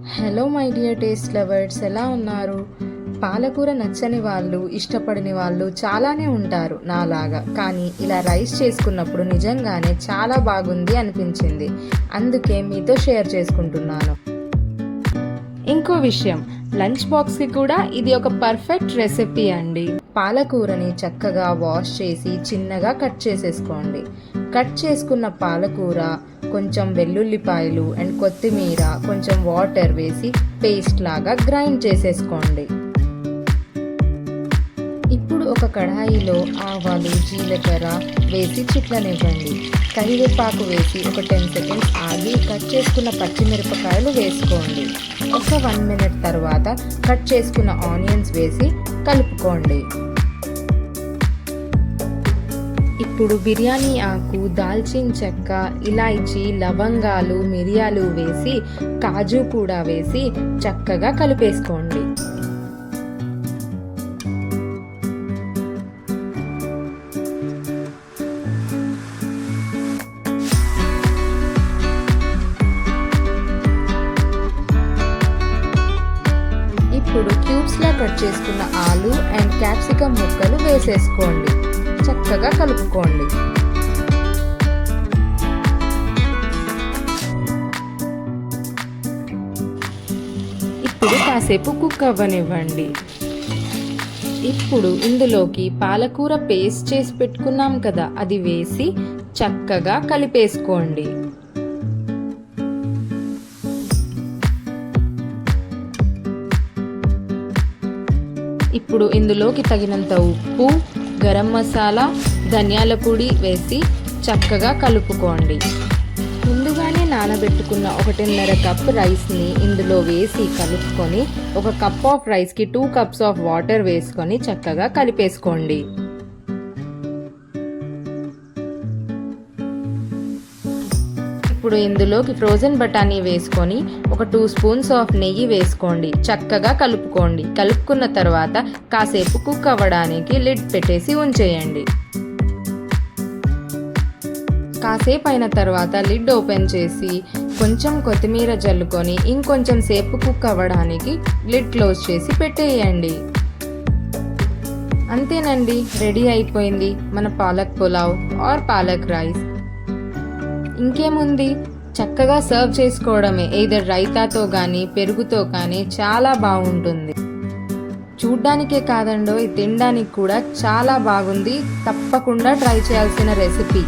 Hello my dear taste lovers, ఎలా ఉన్నారు? పాలకూర నచ్చని వాళ్ళు, ఇష్టపడని వాళ్ళు చాలానే ఉంటారు నాలాగా. కానీ ఇలా రైస్ చేసుకున్నప్పుడు నిజంగానే చాలా బాగుంది అనిపించింది. అందుకే మీతో షేర్ చేసుకుంటున్నాను. ఇంకో విషయం, లంచ్ బాక్స్కి కూడా ఇది ఒక పర్ఫెక్ట్ రెసిపీ అండి. పాలకూరని చక్కగా వాష్ చేసి చిన్నగా కట్ చేసేసుకోండి. కట్ చేసుకున్న పాలకూర, కొంచెం వెల్లుల్లిపాయలు అండ్ కొత్తిమీర, కొంచెం వాటర్ వేసి పేస్ట్ లాగా గ్రైండ్ చేసేసుకోండి. ఇప్పుడు ఒక కడాయిలో ఆవాలు, జీలకర్ర వేసి చిట్లనివ్వండి. కరివేపాకు వేసి ఒక 10 సెకండ్స్ ఆగి కట్ చేసుకున్న పచ్చిమిరపకాయలు వేసుకోండి. ఒక 1 మినిట్ తర్వాత కట్ చేసుకున్న ఆనియన్స్ వేసి కలుపుకోండి. ఇప్పుడు బిర్యానీ ఆకు, దాల్చిన చెక్క, ఇలాచీ, లవంగాలు, మిరియాలు వేసి కాజు కూడా వేసి చక్కగా కలిపేసుకోండి. ఇప్పుడు క్యూబ్స్లా కట్ చేసుకున్న ఆలు అండ్ క్యాప్సికమ్ ముక్కలు వేసేసుకోండి. చక్కగా కలుపుకోండి. ఇప్పుడు కాసేపు కుక్ అవ్వనివ్వండి. ఇప్పుడు ఇందులోకి పాలకూర పేస్ట్ చేసి పెట్టుకున్నాం కదా, అది వేసి చక్కగా కలిపేసుకోండి. ఇప్పుడు ఇందులోకి తగినంత ఉప్పు, గరం మసాలా, ధనియాల పొడి వేసి చక్కగా కలుపుకోండి. ముందుగానే నానబెట్టుకున్న 1.5 కప్ రైస్ని ఇందులో వేసి కలుపుకొని ఒక కప్ ఆఫ్ రైస్కి 2 కప్స్ ఆఫ్ వాటర్ వేసుకొని చక్కగా కలిపేసుకోండి. ఇప్పుడు ఇందులోకి ఫ్రోజన్ బఠానీ వేసుకొని ఒక 2 స్పూన్స్ ఆఫ్ నెయ్యి వేసుకోండి. చక్కగా కలుపుకోండి. కలుపుకున్న తర్వాత కాసేపు కుక్ అవ్వడానికి లిడ్ పెట్టేసి ఉంచేయండి. కాసేపు అయిన తర్వాత లిడ్ ఓపెన్ చేసి కొంచెం కొత్తిమీర జల్లుకొని ఇంకొంచెం సేపు కుక్ అవ్వడానికి లిడ్ క్లోజ్ చేసి పెట్టేయండి. అంతేనండి, రెడీ అయిపోయింది మన పాలక్ పులావ్ ఆర్ పాలక్ రైస్. ఇంకేముంది, చక్కగా సర్వ్ చేసుకోవడమే. ఎయిదర్ రైతాతో కానీ పెరుగుతో కానీ చాలా బాగుంటుంది. చూడ్డానికే కాదండో, తినడానికి కూడా చాలా బాగుంది. తప్పకుండా ట్రై చేయాల్సిన రెసిపీ.